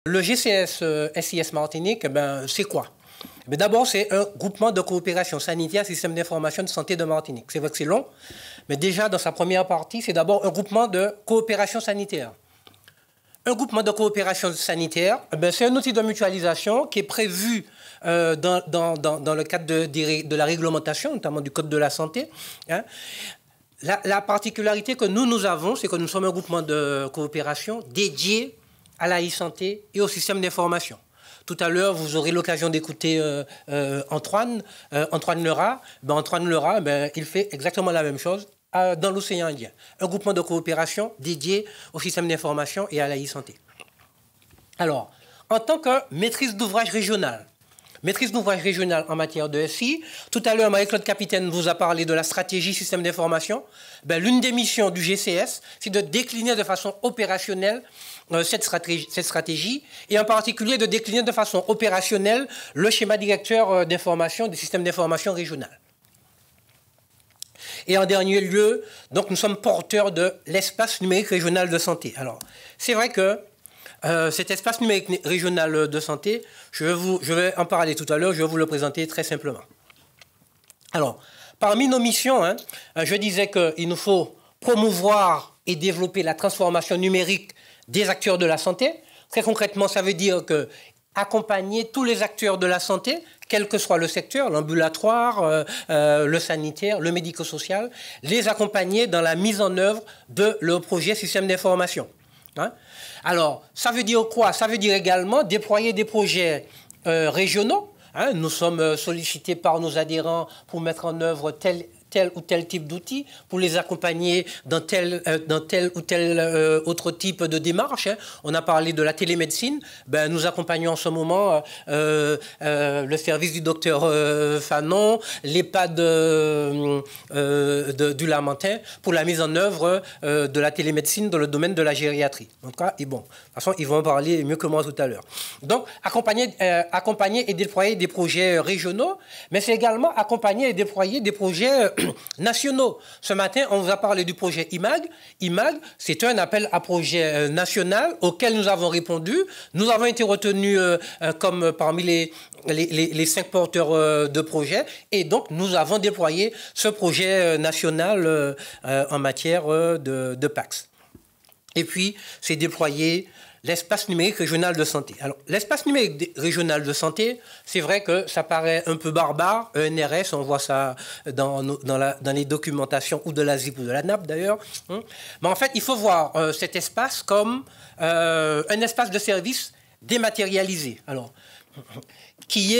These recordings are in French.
Le GCS SIS Martinique, c'est quoi? D'abord, c'est un groupement de coopération sanitaire, système d'information de santé de Martinique. C'est vrai que c'est long, mais déjà, dans sa première partie, c'est d'abord un groupement de coopération sanitaire. Un groupement de coopération sanitaire, c'est un outil de mutualisation qui est prévu dans le cadre de la réglementation, notamment du Code de la santé. Hein. La particularité que nous avons, c'est que nous sommes un groupement de coopération dédié à la e-santé et au système d'information. Tout à l'heure, vous aurez l'occasion d'écouter Antoine Lerat. Antoine Lerat, il fait exactement la même chose dans l'océan Indien. Un groupement de coopération dédié au système d'information et à la e-santé. Alors, en tant que maîtrise d'ouvrage régionale en matière de SI. Tout à l'heure, Marie-Claude Capitaine vous a parlé de la stratégie système d'information. L'une des missions du GCS, c'est de décliner de façon opérationnelle cette stratégie, et en particulier de décliner de façon opérationnelle le schéma directeur d'information des systèmes d'information régional. Et en dernier lieu, donc, nous sommes porteurs de l'espace numérique régional de santé. Alors, c'est vrai que cet espace numérique régional de santé, je vais en parler tout à l'heure, je vais vous le présenter très simplement. Alors, parmi nos missions, je disais qu'il nous faut promouvoir et développer la transformation numérique des acteurs de la santé. Très concrètement, ça veut dire que accompagner tous les acteurs de la santé, quel que soit le secteur, l'ambulatoire, le sanitaire, le médico-social, les accompagner dans la mise en œuvre de leur projet système d'information. Hein? Alors, ça veut dire quoi? Ça veut dire également déployer des projets régionaux. Hein? Nous sommes sollicités par nos adhérents pour mettre en œuvre tel ou tel type d'outils, pour les accompagner dans tel ou tel autre type de démarche. Hein. On a parlé de la télémédecine. Nous accompagnons en ce moment le service du docteur Fanon, l'EHPAD du Lamentin, pour la mise en œuvre de la télémédecine dans le domaine de la gériatrie. Donc, et bon, de toute façon, ils vont en parler mieux que moi tout à l'heure. Donc, accompagner et déployer des projets régionaux, mais c'est également accompagner et déployer des projets nationaux. Ce matin, on vous a parlé du projet IMAG. IMAG, c'est un appel à projet national auquel nous avons répondu. Nous avons été retenus comme parmi les 5 porteurs de projet. Et donc, nous avons déployé ce projet national en matière de PAX. Et puis, c'est déployer l'espace numérique régional de santé. Alors, l'espace numérique régional de santé, c'est vrai que ça paraît un peu barbare, ENRS, on voit ça dans les documentations ou de la ZIP ou de la NAP d'ailleurs. Mais en fait, il faut voir cet espace comme un espace de service dématérialisé. Alors, qui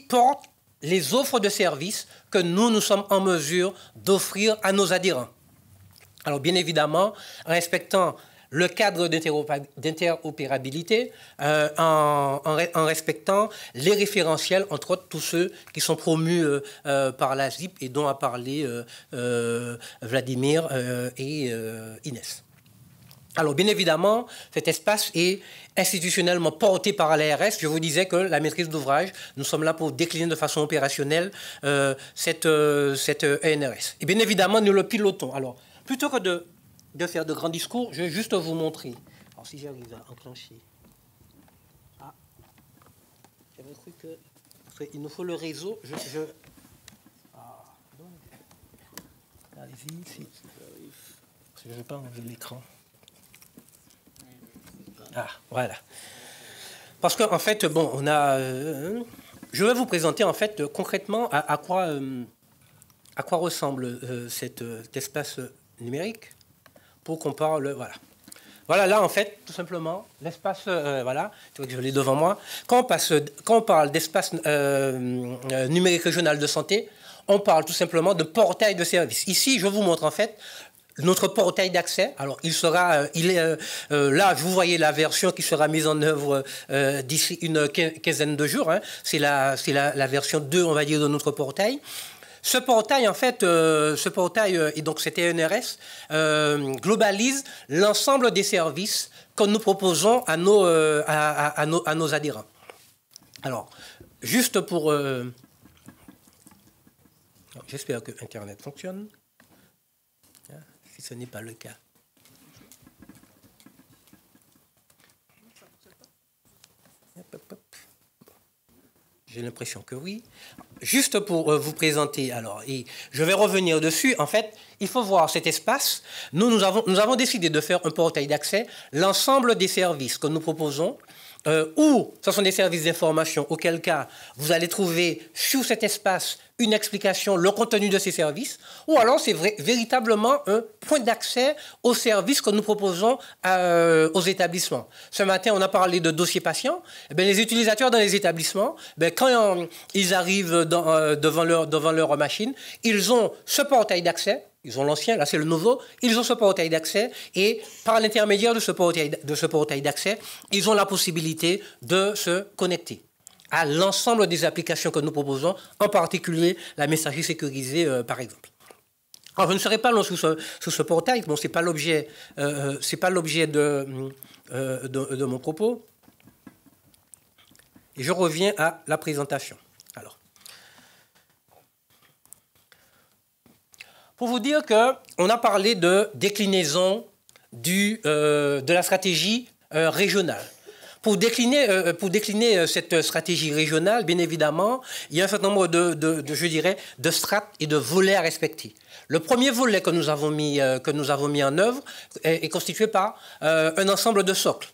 porte les offres de services que nous sommes en mesure d'offrir à nos adhérents. Alors, bien évidemment, en respectant le cadre d'interopérabilité, en respectant les référentiels, entre autres tous ceux qui sont promus par la ZIP et dont a parlé Vladimir et Inès. Alors, bien évidemment, cet espace est institutionnellement porté par l'ARS. Je vous disais que la maîtrise d'ouvrage, nous sommes là pour décliner de façon opérationnelle cette ENRS. Et bien évidemment, nous le pilotons. Alors, plutôt que de faire de grands discours, je vais juste vous montrer. Alors, si j'arrive à enclencher. Ah, j'avais cru que... Il nous faut le réseau. Ah, donc... Allez-y, si j'arrive. Parce que je ne veux pas enlever l'écran. Ah, voilà. Parce qu'en fait, bon, on a... je vais vous présenter, en fait, concrètement à quoi ressemble cet espace numérique pour qu'on parle... Voilà. Voilà, là, en fait, tout simplement, l'espace... voilà, tu vois que je l'ai devant moi. Quand on parle d'espace numérique régional de santé, on parle tout simplement de portail de services. Ici, je vous montre, en fait, notre portail d'accès. Alors, là, vous voyez la version qui sera mise en œuvre d'ici une quinzaine de jours. Hein. C'est la version 2, on va dire, de notre portail. Ce portail, en fait, et donc cet ENRS, globalise l'ensemble des services que nous proposons à nos adhérents. Alors, juste pour... j'espère que Internet fonctionne. Si ce n'est pas le cas. J'ai l'impression que oui. Juste pour vous présenter, alors, et je vais revenir dessus. En fait, il faut voir cet espace. Nous avons décidé de faire un portail d'accès. L'ensemble des services que nous proposons, ou ce sont des services d'information, auquel cas vous allez trouver sur cet espace une explication, le contenu de ces services, ou alors c'est véritablement un point d'accès aux services que nous proposons aux établissements. Ce matin, on a parlé de dossiers patients. Eh bien, les utilisateurs dans les établissements, quand ils arrivent devant leur machine, ils ont ce portail d'accès. Ils ont l'ancien, là c'est le nouveau. Ils ont ce portail d'accès et par l'intermédiaire de ce portail d'accès, ils ont la possibilité de se connecter à l'ensemble des applications que nous proposons, en particulier la messagerie sécurisée, par exemple. Alors, je ne serai pas long sur ce portail. Bon, c'est pas l'objet de mon propos. Et je reviens à la présentation. Alors, pour vous dire qu'on a parlé de déclinaison de la stratégie régionale. Pour décliner cette stratégie régionale, bien évidemment, il y a un certain nombre de strates et de volets à respecter. Le premier volet que nous avons mis en œuvre est constitué par un ensemble de socles.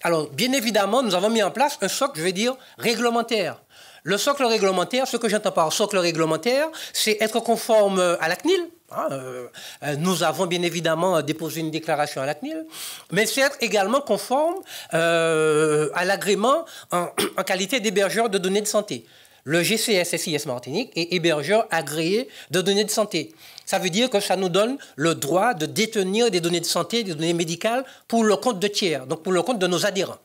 Alors, bien évidemment, nous avons mis en place un socle, je vais dire, réglementaire. Le socle réglementaire, ce que j'entends par socle réglementaire, c'est être conforme à la CNIL. Nous avons bien évidemment déposé une déclaration à la CNIL, mais c'est être également conforme à l'agrément en qualité d'hébergeur de données de santé. Le GCS SIS Martinique est hébergeur agréé de données de santé. Ça veut dire que ça nous donne le droit de détenir des données de santé, des données médicales pour le compte de tiers, donc pour le compte de nos adhérents.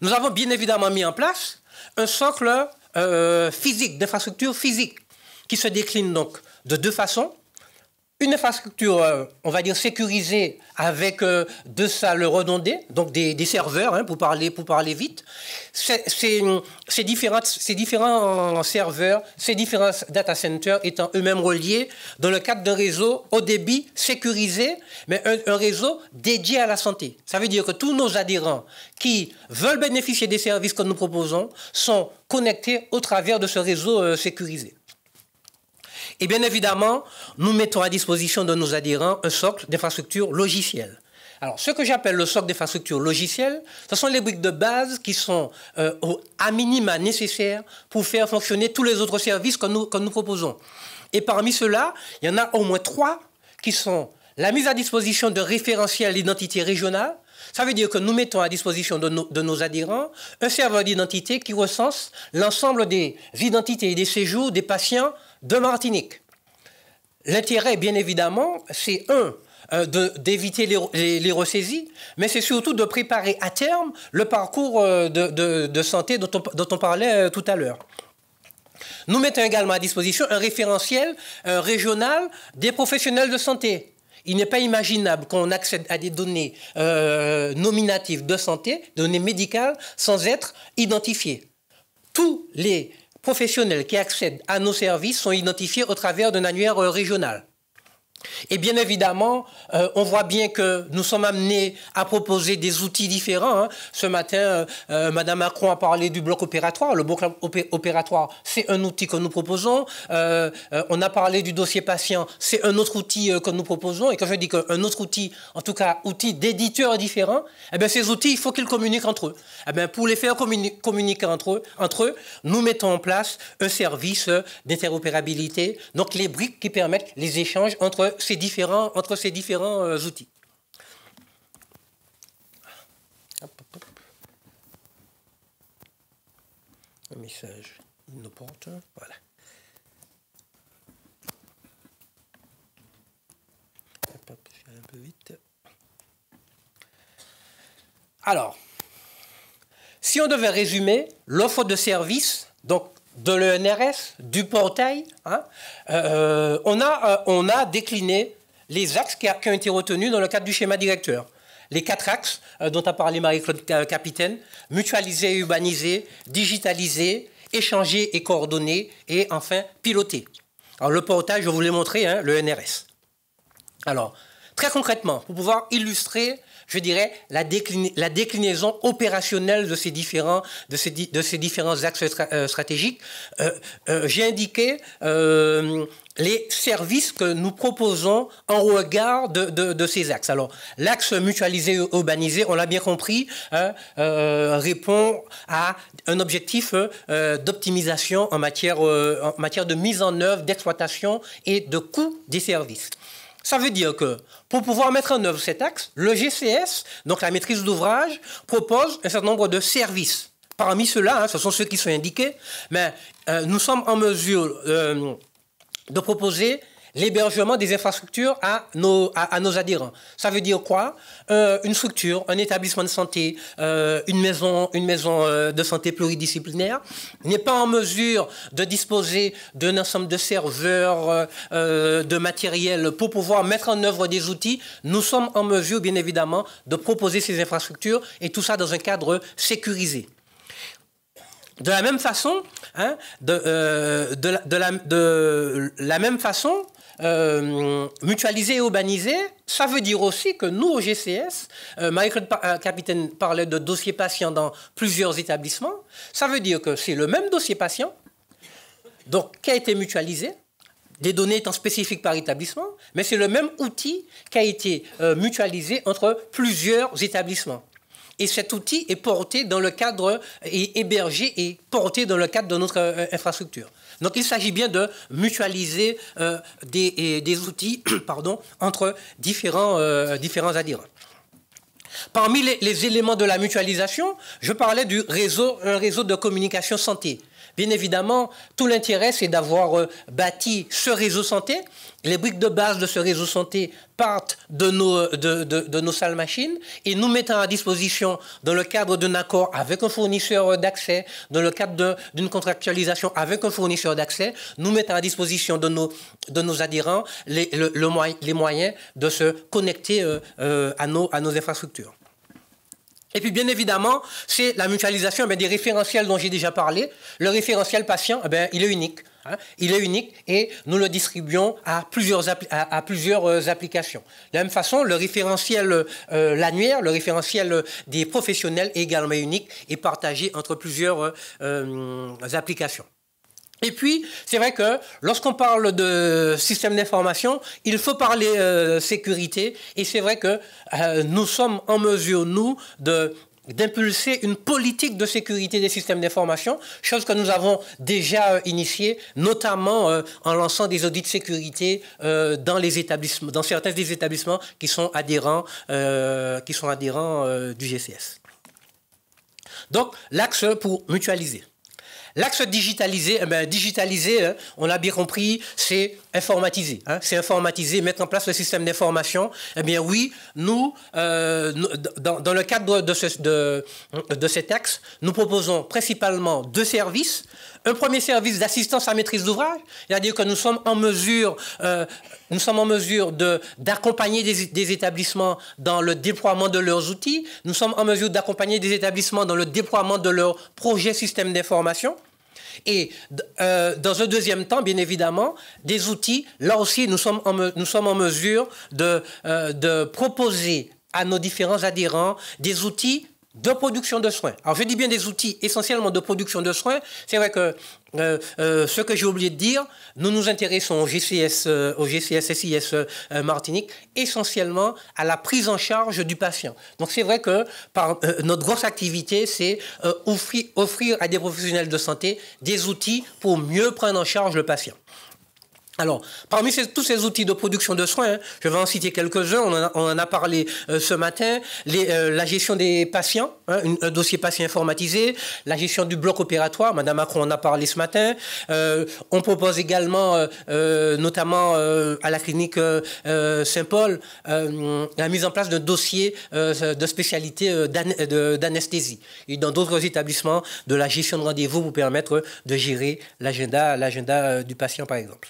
Nous avons bien évidemment mis en place un socle physique, d'infrastructure physique, qui se décline donc de deux façons. Une infrastructure, on va dire, sécurisée avec deux salles redondées, donc des serveurs, pour parler vite. Ces différents serveurs, ces différents data centers étant eux-mêmes reliés dans le cadre d'un réseau haut débit sécurisé, mais un réseau dédié à la santé. Ça veut dire que tous nos adhérents qui veulent bénéficier des services que nous proposons sont connectés au travers de ce réseau sécurisé. Et bien évidemment, nous mettons à disposition de nos adhérents un socle d'infrastructure logicielle. Alors, ce que j'appelle le socle d'infrastructure logicielle, ce sont les briques de base qui sont à minima nécessaires pour faire fonctionner tous les autres services que nous proposons. Et parmi ceux-là, il y en a au moins 3 qui sont la mise à disposition de référentiels d'identité régionale. Ça veut dire que nous mettons à disposition de nos adhérents un serveur d'identité qui recense l'ensemble des identités et des séjours des patients de Martinique. L'intérêt, bien évidemment, c'est d'éviter les ressaisies, mais c'est surtout de préparer à terme le parcours de santé dont on parlait tout à l'heure. Nous mettons également à disposition un référentiel régional des professionnels de santé. Il n'est pas imaginable qu'on accède à des données nominatives de santé, données médicales, sans être identifiés. Tous les professionnels qui accèdent à nos services sont identifiés au travers d'un annuaire régional. Et bien évidemment, on voit bien que nous sommes amenés à proposer des outils différents. Ce matin, Mme Macron a parlé du bloc opératoire. Le bloc opératoire, c'est un outil que nous proposons. On a parlé du dossier patient, c'est un autre outil que nous proposons. Et quand je dis qu'un autre outil, en tout cas, outil d'éditeurs différents, eh bien, ces outils, il faut qu'ils communiquent entre eux. Eh bien, pour les faire communiquer entre eux, nous mettons en place un service d'interopérabilité, donc les briques qui permettent les échanges entre ces différents outils. Un message inopportun, voilà. Je vais un peu vite. Alors, si on devait résumer l'offre de services, donc de l'ENRS, du portail, on a décliné les axes qui ont été retenus dans le cadre du schéma directeur. Les 4 axes dont a parlé Marie-Claude Capitaine: mutualiser et urbaniser, digitaliser, échanger et coordonner, et enfin piloter. Alors le portail, je vous l'ai montré, le NRS. Alors, très concrètement, pour pouvoir illustrer je dirais, la déclinaison opérationnelle de ces différents axes stratégiques. J'ai indiqué les services que nous proposons en regard de ces axes. Alors, l'axe mutualisé urbanisé, on l'a bien compris, répond à un objectif d'optimisation en matière de mise en œuvre, d'exploitation et de coût des services. Ça veut dire que pour pouvoir mettre en œuvre cet axe, le GCS, donc la maîtrise d'ouvrage, propose un certain nombre de services. Parmi ceux-là, ce sont ceux qui sont indiqués, mais nous sommes en mesure de proposer l'hébergement des infrastructures à nos adhérents. Ça veut dire quoi? Une structure, un établissement de santé, une maison de santé pluridisciplinaire n'est pas en mesure de disposer d'un ensemble de serveurs, de matériel pour pouvoir mettre en œuvre des outils. Nous sommes en mesure, bien évidemment, de proposer ces infrastructures et tout ça dans un cadre sécurisé. De la même façon, mutualiser et urbaniser, ça veut dire aussi que nous, au GCS, Marie-Claude Capitaine parlait de dossier patient dans plusieurs établissements, ça veut dire que c'est le même dossier patient, donc qui a été mutualisé, des données étant spécifiques par établissement, mais c'est le même outil qui a été mutualisé entre plusieurs établissements. Et cet outil est porté dans le cadre, est hébergé et porté dans le cadre de notre infrastructure. Donc il s'agit bien de mutualiser des outils entre différents adhérents. Parmi les éléments de la mutualisation, je parlais un réseau de communication santé. Bien évidemment, tout l'intérêt, c'est d'avoir bâti ce réseau santé. Les briques de base de ce réseau santé partent de nos salles machines et nous mettons à disposition, dans le cadre d'un accord avec un fournisseur d'accès, dans le cadre d'une contractualisation avec un fournisseur d'accès, nous mettons à disposition de nos adhérents les moyens de se connecter à nos infrastructures. Et puis, bien évidemment, c'est la mutualisation des référentiels dont j'ai déjà parlé. Le référentiel patient, il est unique. Il est unique et nous le distribuons à plusieurs applications. De la même façon, le référentiel l'annuaire, le référentiel des professionnels est également unique et partagé entre plusieurs applications. Et puis, c'est vrai que lorsqu'on parle de système d'information, il faut parler sécurité. Et c'est vrai que nous sommes en mesure, nous, d'impulser une politique de sécurité des systèmes d'information, chose que nous avons déjà initiée, notamment en lançant des audits de sécurité dans certains des établissements qui sont adhérents du GCS. Donc, l'axe pour mutualiser. L'axe digitalisé, on l'a bien compris, c'est informatiser. C'est informatiser, mettre en place le système d'information. Eh bien oui, nous, dans le cadre de cet axe, nous proposons principalement deux services. Un premier service d'assistance à maîtrise d'ouvrage, c'est-à-dire que nous sommes en mesure d'accompagner des établissements dans le déploiement de leurs outils. Nous sommes en mesure d'accompagner des établissements dans le déploiement de leurs projets système d'information. Et dans un deuxième temps, bien évidemment, des outils, là aussi, nous sommes en mesure de proposer à nos différents adhérents des outils de production de soins. Alors, je dis bien des outils essentiellement de production de soins. C'est vrai que ce que j'ai oublié de dire, nous nous intéressons au GCS SIS Martinique, essentiellement à la prise en charge du patient. Donc, c'est vrai que notre grosse activité, c'est offrir à des professionnels de santé des outils pour mieux prendre en charge le patient. Alors, parmi tous ces outils de production de soins, je vais en citer quelques-uns, on en a parlé ce matin, la gestion des patients, un dossier patient informatisé, la gestion du bloc opératoire, Madame Macron en a parlé ce matin, on propose également, notamment à la clinique Saint-Paul, la mise en place d'un dossier de spécialité d'anesthésie, et dans d'autres établissements, de la gestion de rendez-vous pour permettre de gérer l'agenda du patient, par exemple.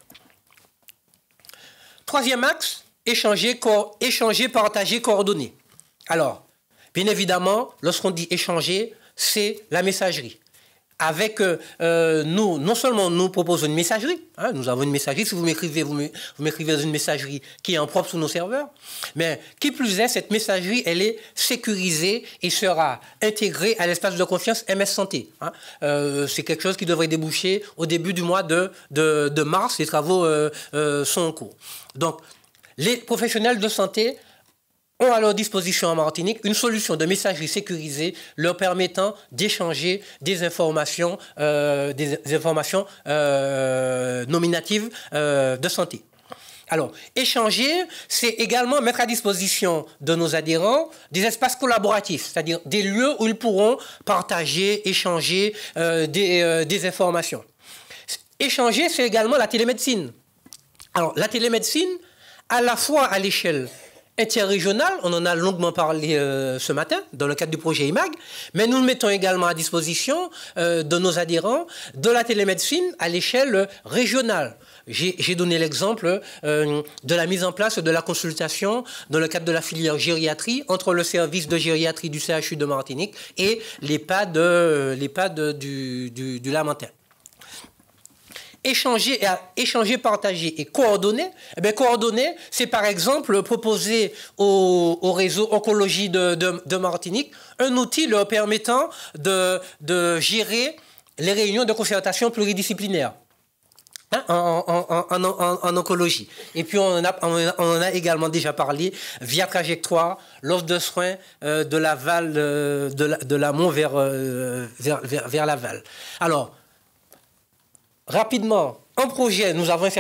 Troisième axe, échanger, partager, coordonner. Alors, bien évidemment, lorsqu'on dit échanger, c'est la messagerie. avec nous, non seulement nous proposons une messagerie, hein, nous avons une messagerie, si vous m'écrivez, vous m'écrivez dans une messagerie qui est en propre sur nos serveurs, mais qui plus est, cette messagerie, elle est sécurisée et sera intégrée à l'espace de confiance MS Santé. Hein. C'est quelque chose qui devrait déboucher au début du mois de mars, les travaux sont en cours. Donc, les professionnels de santé ont à leur disposition en Martinique une solution de messagerie sécurisée leur permettant d'échanger des informations nominatives de santé. Alors, échanger, c'est également mettre à disposition de nos adhérents des espaces collaboratifs, c'est-à-dire des lieux où ils pourront partager, échanger des informations. Échanger, c'est également la télémédecine. Alors, la télémédecine, à la fois à l'échelle interrégionale, on en a longuement parlé ce matin dans le cadre du projet IMAG, mais nous mettons également à disposition de nos adhérents de la télémédecine à l'échelle régionale. J'ai donné l'exemple de la mise en place de la consultation dans le cadre de la filière gériatrie entre le service de gériatrie du CHU de Martinique et l'EHPAD du Lamentin. Échanger, partager et coordonner. Eh bien, coordonner, c'est par exemple proposer au réseau oncologie de Martinique un outil leur permettant de gérer les réunions de concertation pluridisciplinaire. Hein, en oncologie. Et puis on en a également déjà parlé via trajectoire, l'offre de soins de l'aval, de l'amont vers l'aval. Alors, rapidement, un projet, nous avons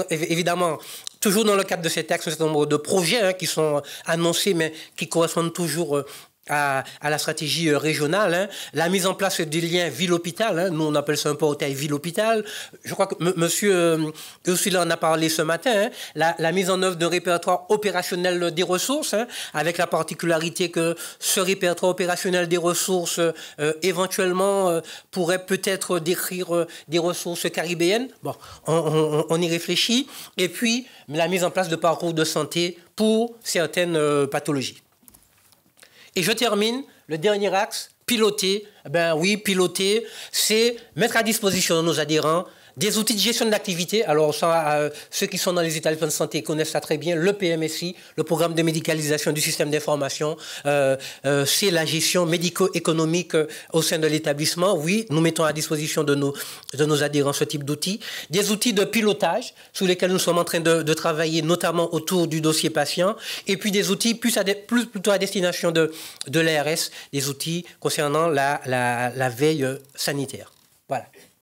évidemment, toujours dans le cadre de ces textes, un certain nombre de projets hein, qui sont annoncés, mais qui correspondent toujours à la stratégie régionale. Hein. La mise en place du lien ville-hôpital, hein, nous on appelle ça un portail ville-hôpital. Je crois que M. Ursula en a parlé ce matin. Hein. La mise en œuvre d'un répertoire opérationnel des ressources, hein, avec la particularité que ce répertoire opérationnel des ressources, éventuellement, pourrait peut-être décrire des ressources caribéennes. Bon, on y réfléchit. Et puis, la mise en place de parcours de santé pour certaines pathologies. Et je termine, le dernier axe, piloter. Ben oui, piloter, c'est mettre à disposition de nos adhérents des outils de gestion de l'activité. Alors, ça, ceux qui sont dans les établissements de santé connaissent ça très bien. Le PMSI, le programme de médicalisation du système d'information, c'est la gestion médico-économique au sein de l'établissement. Oui, nous mettons à disposition de nos adhérents ce type d'outils. Des outils de pilotage sur lesquels nous sommes en train de travailler, notamment autour du dossier patient. Et puis des outils plutôt à destination de l'ARS, des outils concernant la veille sanitaire. Voilà.